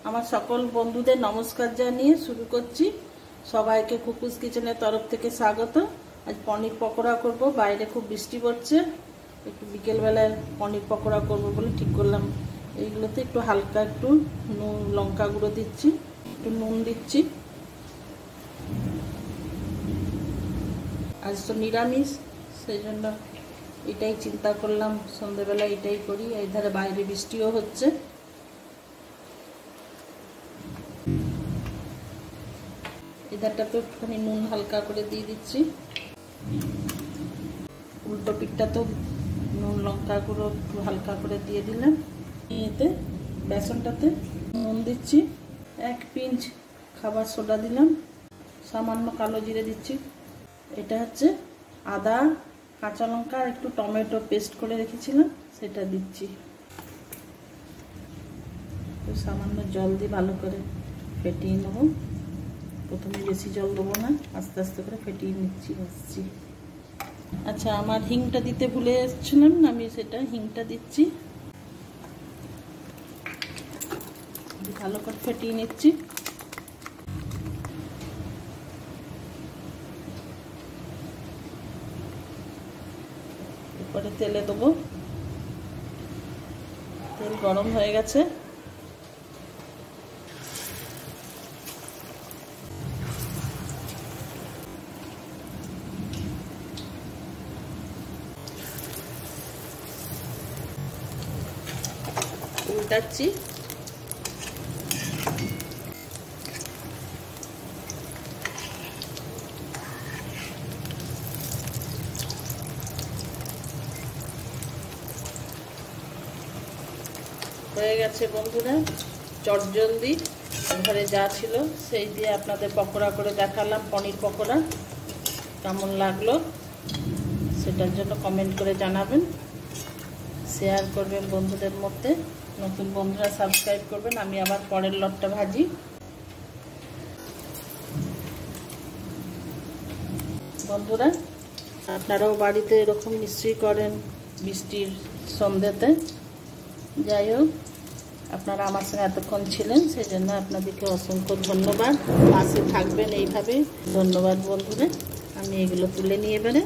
আমার সকল বন্ধুদের নমস্কার জানিয়ে শুরু করছি। সবাইকে কুকুস কিচেনের তরফ থেকে স্বাগত। আজ পনির পকোড়া করব। বাইরে খুব বৃষ্টি পড়ছে, একটু বিকেলবেলায় পনির পকোড়া করব বলে ঠিক করলাম। এইগুলোতে একটু হালকা একটু নুন লঙ্কা গুঁড়ো দিচ্ছি, একটু নুন দিচ্ছি। আজ তো নিরামিষ, সেই জন্য এটাই চিন্তা করলাম সন্ধ্যেবেলা এটাই করি। এই ধারে বাইরে বৃষ্টিও হচ্ছে। এধারটাতে একটুখানি নুন হালকা করে দিয়ে দিচ্ছি। উল্টো পিঠটা তো নুন লঙ্কা গুঁড়ো একটু হালকা করে দিয়ে দিলাম। এতে বেসনটাতে নুন দিচ্ছি, 1 পিঞ্চ খাবার সোডা দিলাম, সামান্য কালো জিরে দিচ্ছি। এটা হচ্ছে আদা, কাঁচা লঙ্কা আর একটু টমেটো পেস্ট করে রেখেছিলাম, সেটা দিচ্ছি। সামান্য জল দিয়ে ভালো করে ফেটিয়ে নেব। প্রথমে বেশি জল দেবো না, আস্তে আস্তে করে ফেটিয়ে নিচ্ছি। আসছি। আচ্ছা, আমার হিংটা দিতে ভুলে এসেছিলাম, আমি সেটা হিংটা দিচ্ছি। ভালো করে ফেটিয়ে নিচ্ছি। এরপরে তেলে দেবো। তেল গরম হয়ে গেছে। উল্টাচ্ছি। হয়ে গেছে বন্ধুরা, চটজলদি ঘরে যা ছিল সেই দিয়ে আপনাদের পকোড়া করে দেখালাম। পনির পকোড়া কেমন লাগলো সেটার জন্য কমেন্ট করে জানাবেন, শেয়ার করবেন বন্ধুদের মধ্যে। নতুন বন্ধুরা সাবস্ক্রাইব করবেন। আমি আবার পরের লটটা ভাজি। বন্ধুরা, আপনারাও বাড়িতে এরকম নিশ্চয়ই করেন বৃষ্টির সন্ধ্যেতে। যাই হোক, আপনারা আমার সঙ্গে এতক্ষণ ছিলেন, সেই জন্য আপনাদেরকে অসংখ্য ধন্যবাদ। পাশে থাকবেন এইভাবে। ধন্যবাদ বন্ধুরা। আমি এগুলো তুলে নিয়ে এবারে